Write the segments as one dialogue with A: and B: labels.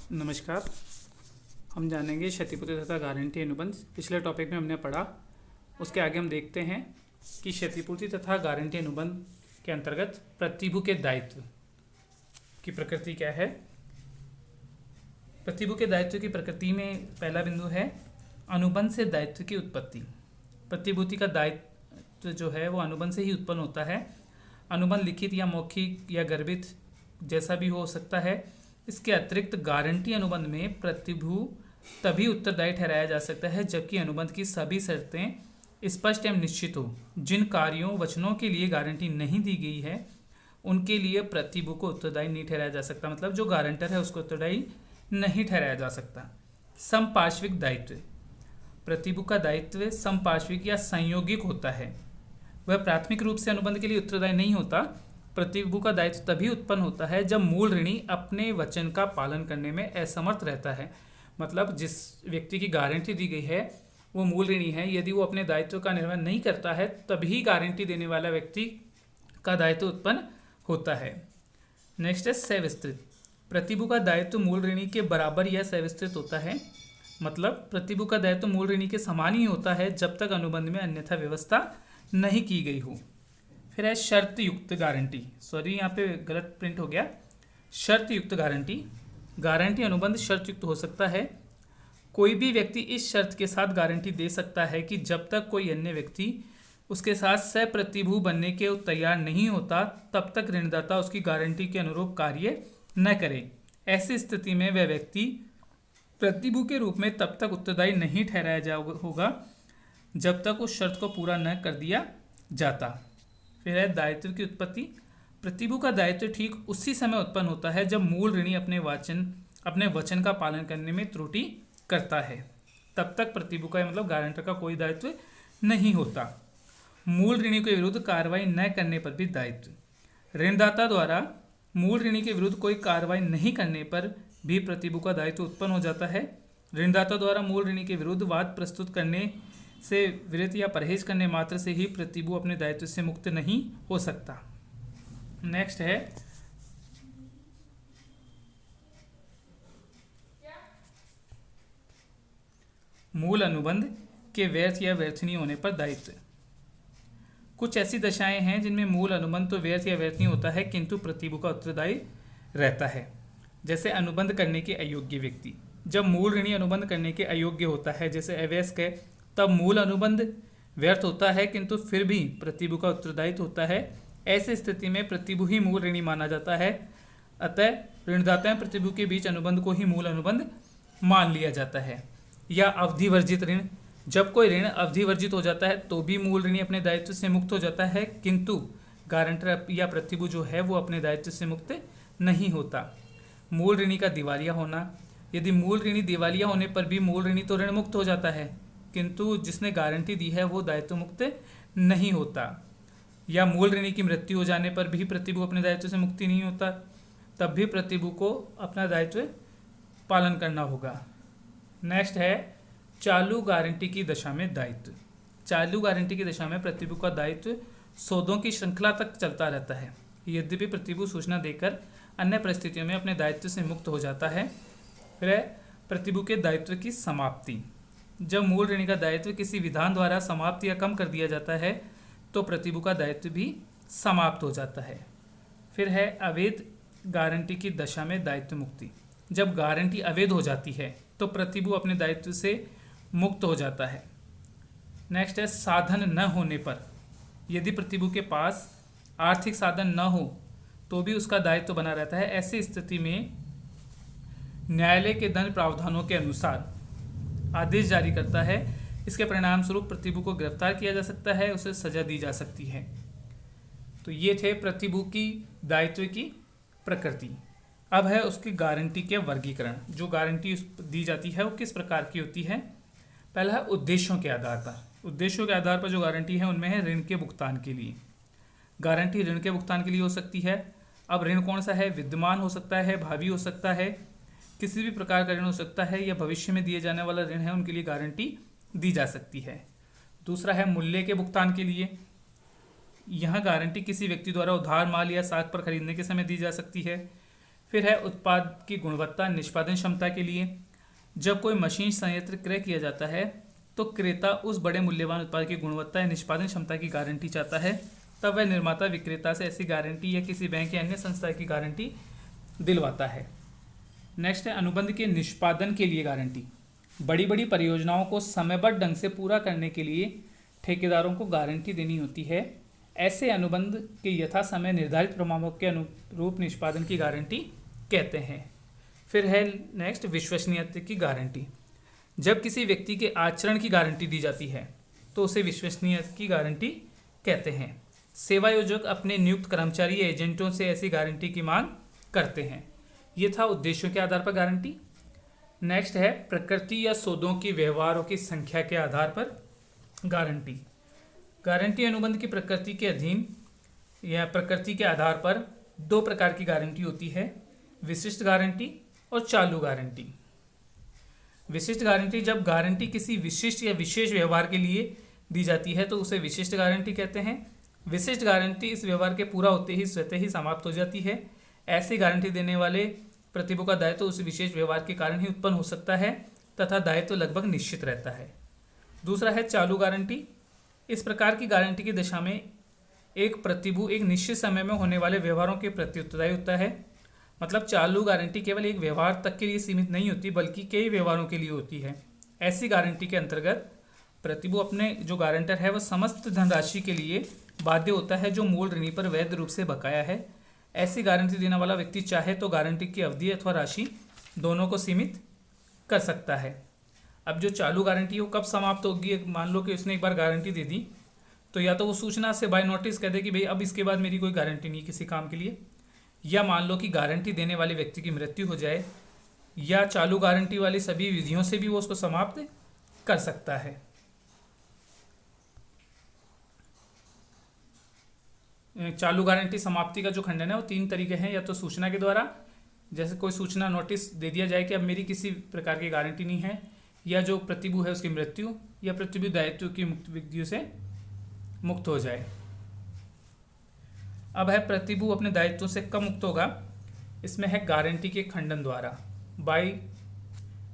A: नमस्कार। हम जानेंगे क्षतिपूर्ति तथा गारंटी अनुबंध। पिछले टॉपिक में हमने पढ़ा, उसके आगे हम देखते हैं कि क्षतिपूर्ति तथा गारंटी अनुबंध के अंतर्गत प्रतिभू के दायित्व की प्रकृति क्या है। प्रतिभू के दायित्व की प्रकृति में पहला बिंदु है अनुबंध से दायित्व की उत्पत्ति। प्रतिभूति का दायित्व जो है वो अनुबंध से ही उत्पन्न होता है। अनुबंध लिखित या मौखिक या गर्भित जैसा भी हो सकता है। इसके अतिरिक्त गारंटी अनुबंध में प्रतिभू तभी उत्तरदायी ठहराया जा सकता है जबकि अनुबंध की सभी शर्तें स्पष्ट एवं निश्चित हो। जिन कार्यों वचनों के लिए गारंटी नहीं दी गई है उनके लिए प्रतिभू को उत्तरदायी नहीं ठहराया जा सकता, मतलब जो गारंटर है उसको उत्तरदायी नहीं ठहराया जा सकता। समपार्श्विक दायित्व। प्रतिभू का दायित्व समपार्श्विक या संयोगिक होता है। वह प्राथमिक रूप से अनुबंध के लिए उत्तरदायी नहीं होता। प्रतिभू का दायित्व तभी उत्पन्न होता है जब मूल ऋणी अपने वचन का पालन करने में असमर्थ रहता है। मतलब जिस व्यक्ति की गारंटी दी गई है वो मूल ऋणी है, यदि वो अपने दायित्व का निर्वहन नहीं करता है तभी गारंटी देने वाला व्यक्ति का दायित्व उत्पन्न होता है। नेक्स्ट है सविस्तृत। प्रतिभू का दायित्व मूल ऋणी के बराबर या सविस्तृत होता है। मतलब प्रतिभू का दायित्व मूल ऋणी के समान ही होता है जब तक अनुबंध में अन्यथा व्यवस्था नहीं की गई हो। फिर है शर्त युक्त गारंटी। सॉरी, यहाँ पे गलत प्रिंट हो गया। शर्त युक्त गारंटी। गारंटी अनुबंध शर्त युक्त हो सकता है। कोई भी व्यक्ति इस शर्त के साथ गारंटी दे सकता है कि जब तक कोई अन्य व्यक्ति उसके साथ सप्रतिभू बनने के तैयार नहीं होता तब तक ऋणदाता उसकी गारंटी के अनुरूप कार्य न करे। ऐसी स्थिति में वह व्यक्ति प्रतिभू के रूप में तब तक उत्तरदायी नहीं ठहराया होगा जब तक उस शर्त को पूरा न कर दिया जाता। फिर है दायित्व की उत्पत्ति। प्रतिभू का दायित्व ठीक उसी समय उत्पन्न होता है जब मूल ऋणी अपने वचन का पालन करने में त्रुटि करता है। तब तक प्रतिभू का मतलब गारंटर का कोई दायित्व नहीं होता। मूल ऋणी के विरुद्ध कार्रवाई न करने पर भी दायित्व। ऋणदाता द्वारा मूल ऋणी के विरुद्ध कोई कार्रवाई नहीं करने पर भी प्रतिभू का दायित्व उत्पन्न हो जाता है। ऋणदाता द्वारा मूल ऋणी के विरुद्ध वाद प्रस्तुत करने से विरत या परहेज करने मात्र से ही प्रतिभू अपने दायित्व से मुक्त नहीं हो सकता। नेक्स्ट है मूल अनुबंध के व्यर्थ या व्यर्थ नहीं होने पर दायित्व। कुछ ऐसी दशाएं हैं जिनमें मूल अनुबंध तो व्यर्थ या व्यर्थ नहीं होता है किंतु प्रतिभू का उत्तरदायी रहता है। जैसे अनुबंध करने के अयोग्य व्यक्ति। जब मूल ऋणी अनुबंध करने के अयोग्य होता है, जैसे अवयस्क है, तब मूल अनुबंध व्यर्थ होता है किंतु फिर भी प्रतिभू का उत्तरदायित्व होता है। ऐसी स्थिति में प्रतिभू ही मूल ऋणी माना जाता है। अतः ऋणदाता एवं प्रतिभू के बीच अनुबंध को ही मूल अनुबंध मान लिया जाता है। या अवधि वर्जित ऋण। जब कोई ऋण अवधि वर्जित हो जाता है तो भी मूल ऋणी अपने दायित्व से मुक्त हो जाता है किंतु गारंटर या प्रतिभू जो है वो अपने दायित्व से मुक्त नहीं होता। मूल ऋणी का दिवालिया होना। यदि मूल ऋणी दिवालिया होने पर भी मूल ऋणी तो ऋण मुक्त हो जाता है किंतु जिसने गारंटी दी है वो दायित्व मुक्त नहीं होता। या मूल ऋणी की मृत्यु हो जाने पर भी प्रतिभू अपने दायित्व से मुक्ति नहीं होता, तब भी प्रतिभू को अपना दायित्व पालन करना होगा। नेक्स्ट है चालू गारंटी की दशा में दायित्व। चालू गारंटी की दशा में प्रतिभू का दायित्व सौदों की श्रृंखला तक चलता रहता है। यद्यपि प्रतिभू सूचना देकर अन्य परिस्थितियों में अपने दायित्व से मुक्त हो जाता है। फिर प्रतिभू के दायित्व की समाप्ति। जब मूल ऋणी का दायित्व किसी विधान द्वारा समाप्त या कम कर दिया जाता है तो प्रतिभू का दायित्व भी समाप्त हो जाता है। फिर है अवैध गारंटी की दशा में दायित्व मुक्ति। जब गारंटी अवैध हो जाती है तो प्रतिभू अपने दायित्व से मुक्त हो जाता है। नेक्स्ट है साधन न होने पर। यदि प्रतिभू के पास आर्थिक साधन न हो तो भी उसका दायित्व बना रहता है। ऐसी स्थिति में न्यायालय के दंड प्रावधानों के अनुसार आदेश जारी करता है। इसके परिणाम स्वरूप प्रतिभू को गिरफ्तार किया जा सकता है, उसे सजा दी जा सकती है। तो ये थे प्रतिभू की दायित्व की प्रकृति। अब है उसकी गारंटी के वर्गीकरण। जो गारंटी दी जाती है वो किस प्रकार की होती है। पहला है उद्देश्यों के आधार पर। उद्देश्यों के आधार पर जो गारंटी है उनमें है ऋण के भुगतान के लिए। गारंटी ऋण के भुगतान के लिए हो सकती है। अब ऋण कौन सा है, विद्यमान हो सकता है, भावी हो सकता है, किसी भी प्रकार का ऋण हो सकता है, या भविष्य में दिए जाने वाला ऋण है उनके लिए गारंटी दी जा सकती है। दूसरा है मूल्य के भुगतान के लिए। यहाँ गारंटी किसी व्यक्ति द्वारा उधार माल या साख पर खरीदने के समय दी जा सकती है। फिर है उत्पाद की गुणवत्ता निष्पादन क्षमता के लिए। जब कोई मशीन संयंत्र क्रय किया जाता है तो क्रेता उस बड़े मूल्यवान उत्पाद की गुणवत्ता या निष्पादन क्षमता की गारंटी चाहता है, तब वह निर्माता विक्रेता से ऐसी गारंटी या किसी बैंक या अन्य संस्था की गारंटी दिलवाता है। नेक्स्ट है अनुबंध के निष्पादन के लिए गारंटी। बड़ी बड़ी परियोजनाओं को समयबद्ध ढंग से पूरा करने के लिए ठेकेदारों को गारंटी देनी होती है। ऐसे अनुबंध के यथा समय निर्धारित प्रमाणों के अनुरूप निष्पादन की गारंटी कहते हैं। फिर है नेक्स्ट विश्वसनीयता की गारंटी। जब किसी व्यक्ति के आचरण की गारंटी दी जाती है तो उसे विश्वसनीयता की गारंटी कहते हैं। सेवायोजक अपने नियुक्त कर्मचारी या एजेंटों से ऐसी गारंटी की मांग करते हैं। ये था उद्देश्यों के आधार पर गारंटी। नेक्स्ट है प्रकृति या सौदों की व्यवहारों की संख्या के आधार पर गारंटी। गारंटी अनुबंध की प्रकृति के अधीन या प्रकृति के आधार पर दो प्रकार की गारंटी होती है, विशिष्ट गारंटी और चालू गारंटी। विशिष्ट गारंटी, जब गारंटी किसी विशिष्ट या विशेष व्यवहार के लिए दी जाती है तो उसे विशिष्ट गारंटी कहते हैं। विशिष्ट गारंटी इस व्यवहार के पूरा होते ही स्वतः ही समाप्त हो जाती है। ऐसी गारंटी देने वाले प्रतिभू का दायित्व उस विशेष व्यवहार के कारण ही उत्पन्न हो सकता है तथा दायित्व लगभग निश्चित रहता है। दूसरा है चालू गारंटी। इस प्रकार की गारंटी की दशा में एक प्रतिभू एक निश्चित समय में होने वाले व्यवहारों के प्रति उत्तरदायी होता है। मतलब चालू गारंटी केवल एक व्यवहार तक के लिए सीमित नहीं होती बल्कि कई व्यवहारों के लिए होती है। ऐसी गारंटी के अंतर्गत प्रतिभू अपने जो गारंटर है वह समस्त धनराशि के लिए बाध्य होता है जो मूल ऋणी पर वैध रूप से बकाया है। ऐसी गारंटी देने वाला व्यक्ति चाहे तो गारंटी की अवधि अथवा राशि दोनों को सीमित कर सकता है। अब जो चालू गारंटी वो कब समाप्त होगी, मान लो कि उसने एक बार गारंटी दे दी तो या तो वो सूचना से बाय नोटिस कह दे कि भाई अब इसके बाद मेरी कोई गारंटी नहीं किसी काम के लिए, या मान लो कि गारंटी देने वाले व्यक्ति की मृत्यु हो जाए, या चालू गारंटी वाली सभी विधियों से भी वो उसको समाप्त कर सकता है। चालू गारंटी समाप्ति का जो खंडन है वो तीन तरीके हैं, या तो सूचना के द्वारा, जैसे कोई सूचना नोटिस दे दिया जाए कि अब मेरी किसी प्रकार की गारंटी नहीं है, या जो प्रतिभू है उसकी मृत्यु, या प्रतिभू दायित्व की मुक्त विधियों से मुक्त हो जाए। अब है प्रतिभू अपने दायित्व से कब मुक्त होगा, इसमें है गारंटी के खंडन द्वारा, बाय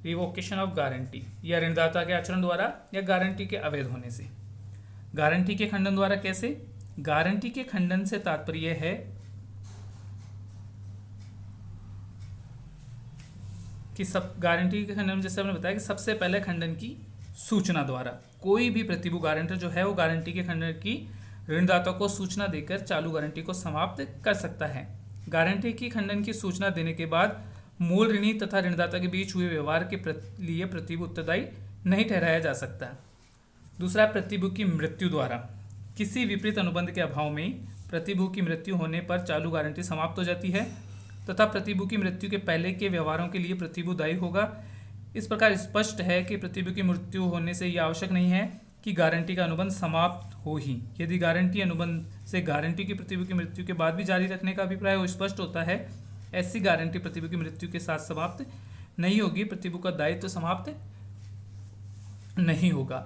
A: रिवोकेशन ऑफ गारंटी, या ऋणदाता के आचरण द्वारा, या गारंटी के अवैध होने से। गारंटी के खंडन द्वारा कैसे? गारंटी के खंडन से तात्पर्य है कि सब गारंटी के खंडन, जैसे हमने बताया कि सबसे पहले खंडन की सूचना द्वारा कोई भी प्रतिभू गारंटर जो है वो गारंटी के खंडन की ऋणदाता को सूचना देकर चालू गारंटी को समाप्त कर सकता है। गारंटी की खंडन की सूचना देने के बाद मूल ऋणी तथा ऋणदाता के बीच हुए व्यवहार के लिए प्रतिभू उत्तरदायी नहीं ठहराया जा सकता। दूसरा, प्रतिभू की मृत्यु द्वारा। किसी विपरीत अनुबंध के अभाव में प्रतिभू की मृत्यु होने पर चालू गारंटी समाप्त हो जाती है तथा प्रतिभू की मृत्यु के पहले के व्यवहारों के लिए प्रतिभू दायी होगा। इस प्रकार स्पष्ट है कि प्रतिभू की मृत्यु होने से यह आवश्यक नहीं है कि गारंटी का अनुबंध समाप्त हो ही। यदि गारंटी अनुबंध से गारंटी की प्रतिभू की मृत्यु के बाद भी जारी रखने का अभिप्राय हो स्पष्ट होता है, ऐसी गारंटी प्रतिभू की मृत्यु के साथ समाप्त नहीं होगी, प्रतिभू का दायित्व समाप्त नहीं होगा।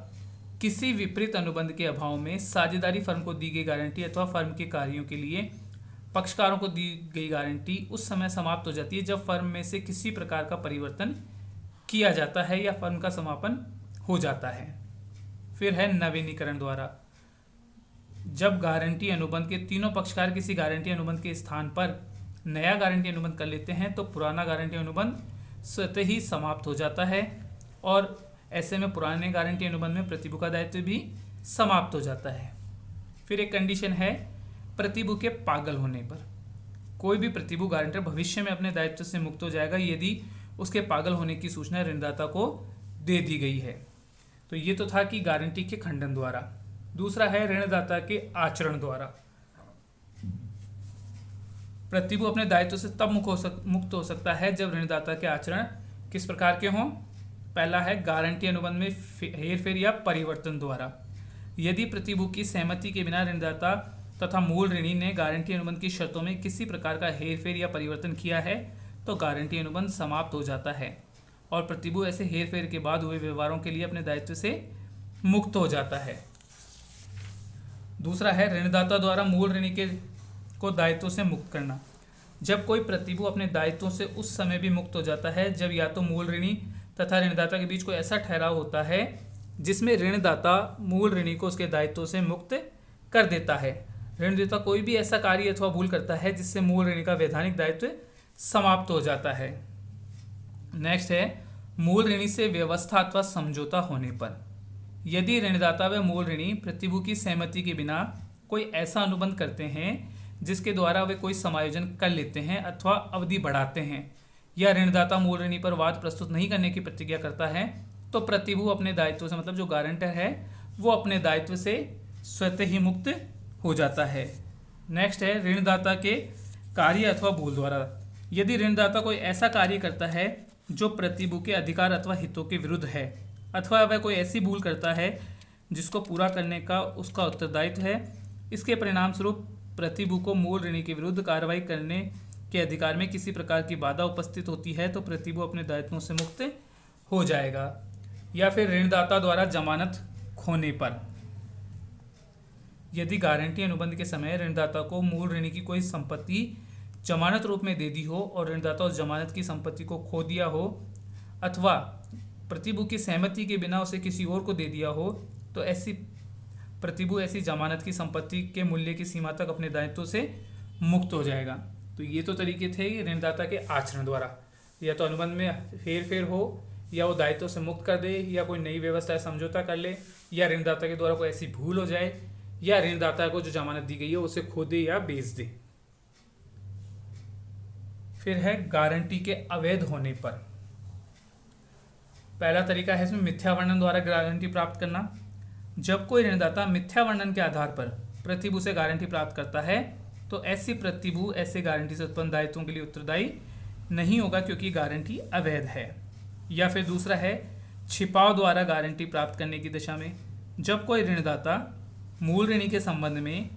A: किसी विपरीत अनुबंध के अभाव में साझेदारी फर्म को दी गई गारंटी अथवा फर्म के कार्यों के लिए पक्षकारों को दी गई गारंटी उस समय समाप्त हो जाती है जब फर्म में से किसी प्रकार का परिवर्तन किया जाता है या फर्म का समापन हो जाता है। फिर है नवीनीकरण द्वारा। जब गारंटी अनुबंध के तीनों पक्षकार किसी गारंटी अनुबंध के स्थान पर नया गारंटी अनुबंध कर लेते हैं तो पुराना गारंटी अनुबंध स्वतः ही समाप्त हो जाता है और ऐसे में पुराने गारंटी अनुबंध में प्रतिभू का दायित्व भी समाप्त हो जाता है। फिर एक कंडीशन है प्रतिभू के पागल होने पर। कोई भी प्रतिभू गारंटर भविष्य में अपने दायित्व से मुक्त हो जाएगा यदि उसके पागल होने की सूचना ऋणदाता को दे दी गई है। तो ये तो था कि गारंटी के खंडन द्वारा। दूसरा है ऋणदाता के आचरण द्वारा। प्रतिभू अपने दायित्व से तब मुक्त हो सकता है जब ऋणदाता के आचरण किस प्रकार के हों। पहला है गारंटी अनुबंध में हेरफेर या परिवर्तन द्वारा। यदि प्रतिभू की सहमति के बिना ऋणदाता तथा मूल ऋणी ने गारंटी अनुबंध की शर्तों में किसी प्रकार का हेरफेर या परिवर्तन किया है तो गारंटी अनुबंध समाप्त हो जाता है और प्रतिभू ऐसे हेरफेर के बाद हुए व्यवहारों के लिए अपने दायित्व से मुक्त हो जाता है। दूसरा है ऋणदाता द्वारा मूल ऋणी को दायित्व से मुक्त करना। जब कोई प्रतिभू अपने दायित्वों से उस समय भी मुक्त हो जाता है जब या तो मूल ऋणी तथा ऋणदाता के बीच कोई ऐसा ठहराव होता है जिसमें ऋणदाता मूल ऋणी को उसके दायित्वों से मुक्त कर देता है। ऋणदाता कोई भी ऐसा कार्य अथवा भूल करता है जिससे मूल ऋणी का वैधानिक दायित्व समाप्त हो जाता है। नेक्स्ट है मूल ऋणी से व्यवस्था अथवा समझौता होने पर। यदि ऋणदाता व मूल ऋणी प्रतिभू की सहमति के बिना कोई ऐसा अनुबंध करते हैं जिसके द्वारा वे कोई समायोजन कर लेते हैं अथवा अवधि बढ़ाते हैं, या ऋणदाता मूल ऋणी पर वाद प्रस्तुत नहीं करने की प्रतिज्ञा करता है, तो प्रतिभू अपने दायित्व से, मतलब जो गारंटर है वो अपने दायित्व से स्वतः ही मुक्त हो जाता है। नेक्स्ट है ऋणदाता के कार्य अथवा भूल द्वारा। यदि ऋणदाता कोई ऐसा कार्य करता है जो प्रतिभू के अधिकार अथवा हितों के विरुद्ध है, अथवा वह कोई ऐसी भूल करता है जिसको पूरा करने का उसका उत्तरदायित्व है, इसके परिणाम स्वरूप प्रतिभू को मूल ऋणी के विरुद्ध कार्रवाई करने के अधिकार में किसी प्रकार की बाधा उपस्थित होती है, तो प्रतिभू अपने दायित्वों से मुक्त हो जाएगा। या फिर ऋणदाता द्वारा जमानत खोने पर। यदि गारंटी अनुबंध के समय ऋणदाता को मूल ऋणी की कोई संपत्ति जमानत रूप में दे दी हो और ऋणदाता उस जमानत की संपत्ति को खो दिया हो, अथवा प्रतिभू की सहमति के बिना उसे किसी और को दे दिया हो, तो ऐसी प्रतिभू ऐसी जमानत की संपत्ति के मूल्य की सीमा तक अपने दायित्व से मुक्त हो जाएगा। तो ये तो तरीके थे ऋणदाता के आचरण द्वारा, या तो अनुबंध में फेर हो, या वो दायित्व से मुक्त कर दे, या कोई नई व्यवस्था समझौता कर ले, या ऋणदाता के द्वारा कोई ऐसी भूल हो जाए, या ऋणदाता को जो जमानत दी गई है उसे खो दे या बेच दे। फिर है गारंटी के अवैध होने पर। पहला तरीका है इसमें मिथ्या वर्णन द्वारा गारंटी प्राप्त करना। जब कोई ऋणदाता मिथ्या वर्णन के आधार पर प्रतिभू से गारंटी प्राप्त करता है, तो ऐसी प्रतिभू ऐसे गारंटी से उत्पन्न दायित्वों के लिए उत्तरदायी नहीं होगा, क्योंकि गारंटी अवैध है। या फिर दूसरा है छिपाव द्वारा गारंटी प्राप्त करने की दिशा में। जब कोई ऋणदाता मूल ऋणी के संबंध में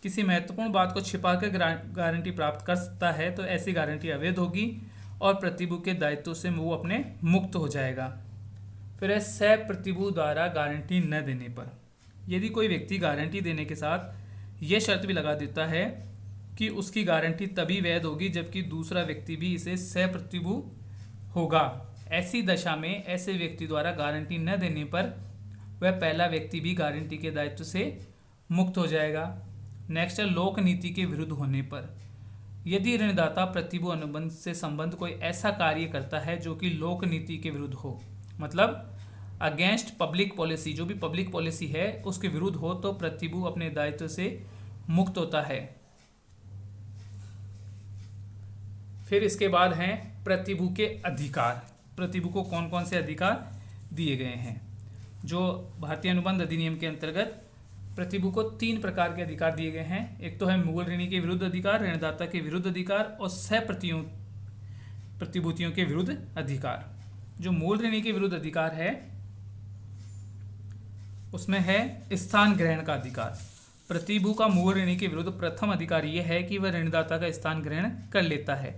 A: किसी महत्वपूर्ण बात को छिपा कर गारंटी प्राप्त कर सकता है, तो ऐसी गारंटी अवैध होगी और प्रतिभू के दायित्व से वो अपने मुक्त हो जाएगा। फिर है सह प्रतिभू द्वारा गारंटी न देने पर। यदि कोई व्यक्ति गारंटी देने के साथ ये शर्त भी लगा देता है कि उसकी गारंटी तभी वैध होगी जबकि दूसरा व्यक्ति भी इसे सह प्रतिभू होगा, ऐसी दशा में ऐसे व्यक्ति द्वारा गारंटी न देने पर वह पहला व्यक्ति भी गारंटी के दायित्व से मुक्त हो जाएगा। नेक्स्ट है लोक नीति के विरुद्ध होने पर। यदि ऋणदाता प्रतिभू अनुबंध से संबंध कोई ऐसा कार्य करता है जो कि लोक नीति के विरुद्ध हो, मतलब अगेंस्ट पब्लिक पॉलिसी, जो भी पब्लिक पॉलिसी है उसके विरुद्ध हो, तो प्रतिभू अपने दायित्व से मुक्त होता है। फिर इसके बाद हैं प्रतिभू के अधिकार। प्रतिभू को कौन कौन से अधिकार दिए गए हैं? जो भारतीय अनुबंध अधिनियम के अंतर्गत प्रतिभू को 3 प्रकार के अधिकार दिए गए हैं। एक तो है मूल ऋणी के विरुद्ध अधिकार, ऋणदाता के विरुद्ध अधिकार और सह प्रतिभूतियों के विरुद्ध अधिकार। जो मूल ऋणी के विरुद्ध अधिकार है उसमें है स्थान ग्रहण का अधिकार। प्रतिभू का मूल ऋणी के विरुद्ध प्रथम अधिकार यह है कि वह ऋणदाता का स्थान ग्रहण कर लेता है।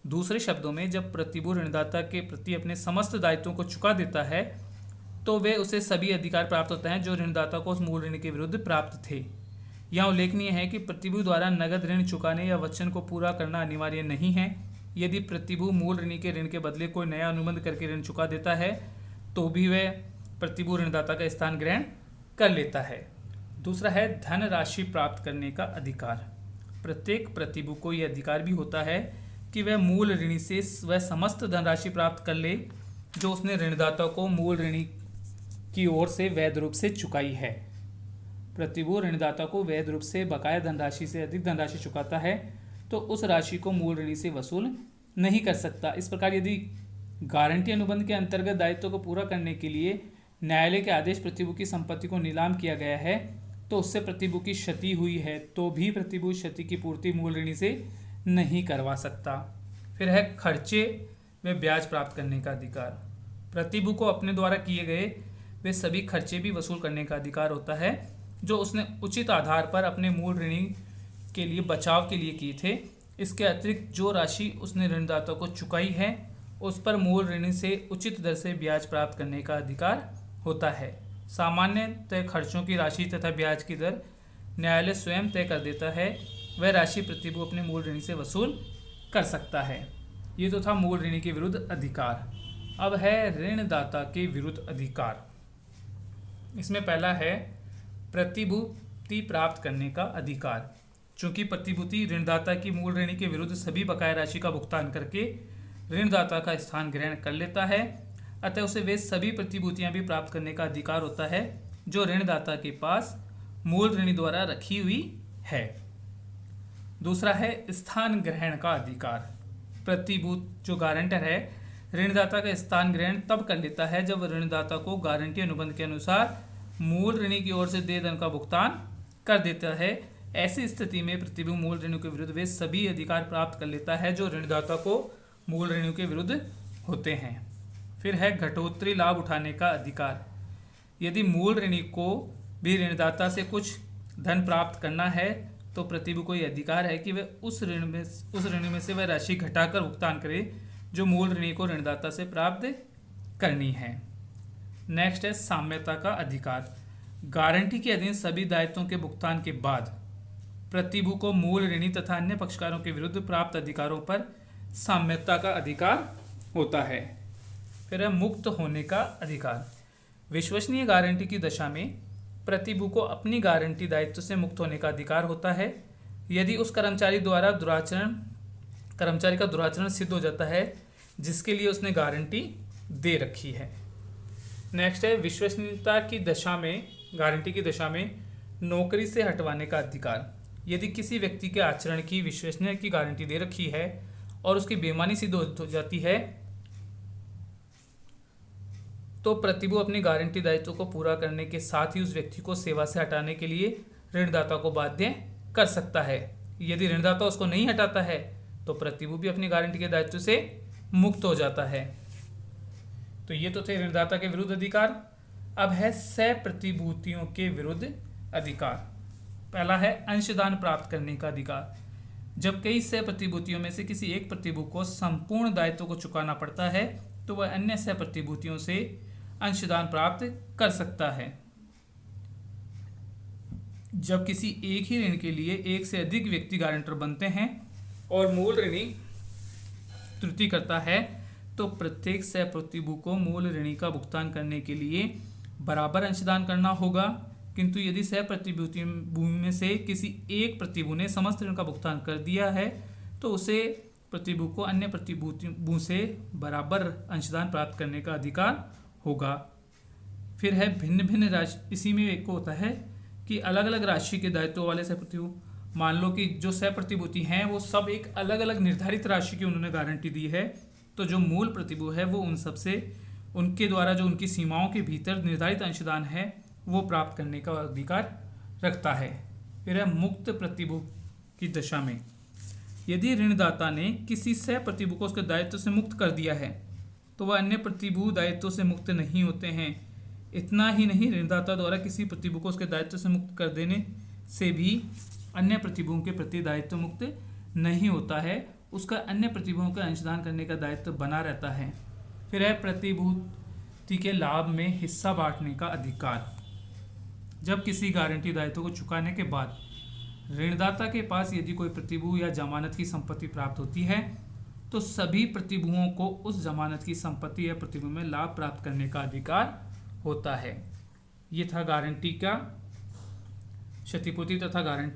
A: दूसरे शब्दों में, जब प्रतिभू ऋणदाता के प्रति अपने समस्त दायित्वों को चुका देता है, तो वे उसे सभी अधिकार प्राप्त होते हैं जो ऋणदाता को उस मूल ऋणी के विरुद्ध प्राप्त थे। यहाँ उल्लेखनीय है कि प्रतिभू द्वारा नगद ऋण चुकाने या वचन को पूरा करना अनिवार्य नहीं है। यदि प्रतिभू मूल ऋणी के ऋण के बदले कोई नया अनुबंध करके ऋण चुका देता है, तो भी वह प्रतिभू ऋणदाता का स्थान ग्रहण कर लेता है। दूसरा है धन राशि प्राप्त करने का अधिकार। प्रत्येक प्रतिभू को यह अधिकार भी होता है कि वह मूल ऋणी से वह समस्त धनराशि प्राप्त कर ले जो उसने ऋणदाता को मूल ऋणी की ओर से वैध रूप से चुकाई है। प्रतिभू ऋणदाता को वैध रूप से बकाया धनराशि से अधिक धनराशि चुकाता है तो उस राशि को मूल ऋणी से वसूल नहीं कर सकता। इस प्रकार यदि गारंटी अनुबंध के अंतर्गत दायित्व को पूरा करने के लिए न्यायालय के आदेश प्रतिभू की संपत्ति को नीलाम किया गया है, तो उससे प्रतिभू की क्षति हुई है तो भी प्रतिभू क्षति की पूर्ति मूल ऋणी से नहीं करवा सकता। फिर है खर्चे व ब्याज प्राप्त करने का अधिकार। प्रतिभू को अपने द्वारा किए गए वे सभी खर्चे भी वसूल करने का अधिकार होता है जो उसने उचित आधार पर अपने मूल ऋणी के लिए बचाव के लिए किए थे। इसके अतिरिक्त जो राशि उसने ऋणदाता को चुकाई है उस पर मूल ऋणी से उचित दर से ब्याज प्राप्त करने का अधिकार होता है। सामान्यतः खर्चों की राशि तथा ब्याज की दर न्यायालय स्वयं तय कर देता है। वह राशि प्रतिभू अपने मूल ऋणी से वसूल कर सकता है। ये तो था मूल ऋणी के विरुद्ध अधिकार। अब है ऋणदाता के विरुद्ध अधिकार। इसमें पहला है प्रतिभूति प्राप्त करने का अधिकार। चूंकि प्रतिभूति ऋणदाता की मूल ऋणी के विरुद्ध सभी बकाया राशि का भुगतान करके ऋणदाता का स्थान ग्रहण कर लेता है, अतः उसे वे सभी प्रतिभूतियां भी प्राप्त करने का अधिकार होता है जो ऋणदाता के पास मूल ऋणी द्वारा रखी हुई है। दूसरा है स्थान ग्रहण का अधिकार। प्रतिभूत जो गारंटर है ऋणदाता का स्थान ग्रहण तब कर लेता है जब ऋणदाता को गारंटी अनुबंध के अनुसार मूल ऋणी की ओर से देय धन का भुगतान कर देता है। ऐसी स्थिति में प्रतिभू मूल ऋणी के विरुद्ध वे सभी अधिकार प्राप्त कर लेता है जो ऋणदाता को मूल ऋणी के विरुद्ध होते हैं। फिर है घटोत्तरी लाभ उठाने का अधिकार। यदि मूल ऋणी को भी ऋणदाता से कुछ धन प्राप्त करना है तो प्रतिभू को यह अधिकार है कि वह उस ऋणी में से वह राशि घटाकर भुगतान करे जो मूल ऋणी को ऋणदाता से प्राप्त करनी है। नेक्स्ट है साम्यता का अधिकार। गारंटी के अधीन सभी दायित्वों के भुगतान के बाद प्रतिभू को मूल ऋणी तथा अन्य पक्षकारों के विरुद्ध प्राप्त अधिकारों पर साम्यता का अधिकार होता है। फिर है मुक्त होने का अधिकार। विश्वसनीय गारंटी की दशा में प्रतिभू को अपनी गारंटी दायित्व से मुक्त होने का अधिकार होता है यदि उस कर्मचारी का दुराचरण सिद्ध हो जाता है जिसके लिए उसने गारंटी दे रखी है। नेक्स्ट है विश्वसनीयता की दशा में, गारंटी की दशा में नौकरी से हटवाने का अधिकार। यदि किसी व्यक्ति के आचरण की विश्वसनीय की गारंटी दे रखी है और उसकी बेईमानी सिद्ध हो जाती है तो प्रतिभू अपनी गारंटी दायित्व को पूरा करने के साथ ही उस व्यक्ति को सेवा से हटाने के लिए ऋणदाता को बाध्य कर सकता है। यदि ऋणदाता उसको नहीं हटाता है तो प्रतिभू भी अपनी गारंटी के दायित्व से मुक्त हो जाता है। तो ये तो थे ऋणदाता के विरुद्ध अधिकार। अब है सह प्रतिभूतियों के विरुद्ध अधिकार। पहला है अंशदान प्राप्त करने का अधिकार। जब कई सह प्रतिभूतियों में से किसी एक प्रतिभू को संपूर्ण दायित्व को चुकाना पड़ता है तो वह अन्य सह प्रतिभूतियों से अंशदान प्राप्त कर सकता है। जब किसी एक ही ऋण के लिए एक से अधिक व्यक्ति गारंटर बनते हैं और मूल ऋणी त्रुटि करता है तो प्रत्येक सह प्रतिभू को मूल ऋणी का भुगतान करने के लिए बराबर अंशदान करना होगा। किंतु यदि सह प्रतिभूतियों में से किसी एक प्रतिभू ने समस्त ऋण का भुगतान कर दिया है तो उसे प्रतिभू को अन्य प्रतिभू से बराबर अंशदान प्राप्त करने का अधिकार होगा। फिर है भिन्न भिन्न राशि। इसी में एक होता है कि अलग अलग राशि के दायित्व वाले सह प्रतिभू, मान लो कि जो सह प्रतिभूति हैं वो सब एक अलग अलग निर्धारित राशि की उन्होंने गारंटी दी है, तो जो मूल प्रतिभू है वो उन सब से उनके द्वारा जो उनकी सीमाओं के भीतर निर्धारित अंशदान है वो प्राप्त करने का अधिकार रखता है। फिर है मुक्त प्रतिभू की दशा में यदि ऋणदाता ने किसी सह प्रतिभू को उसके दायित्व से मुक्त कर दिया है तो वह अन्य प्रतिभू दायित्व से मुक्त नहीं होते हैं। इतना ही नहीं, ऋणदाता द्वारा किसी प्रतिभू को उसके दायित्व से मुक्त कर देने से भी अन्य प्रतिभूओं के प्रति दायित्व मुक्त नहीं होता है, उसका अन्य प्रतिभूओं का अंशदान करने का दायित्व बना रहता है। फिर है प्रतिभूति के लाभ में हिस्सा बांटने का अधिकार। जब किसी गारंटी दायित्व को चुकाने के बाद ऋणदाता के पास यदि कोई प्रतिभू या जमानत की संपत्ति प्राप्त होती है तो सभी प्रतिभुओं को उस जमानत की संपत्ति या प्रतिभू में लाभ प्राप्त करने का अधिकार होता है। ये था गारंटी का, क्षतिपूर्ति तथा गारंटी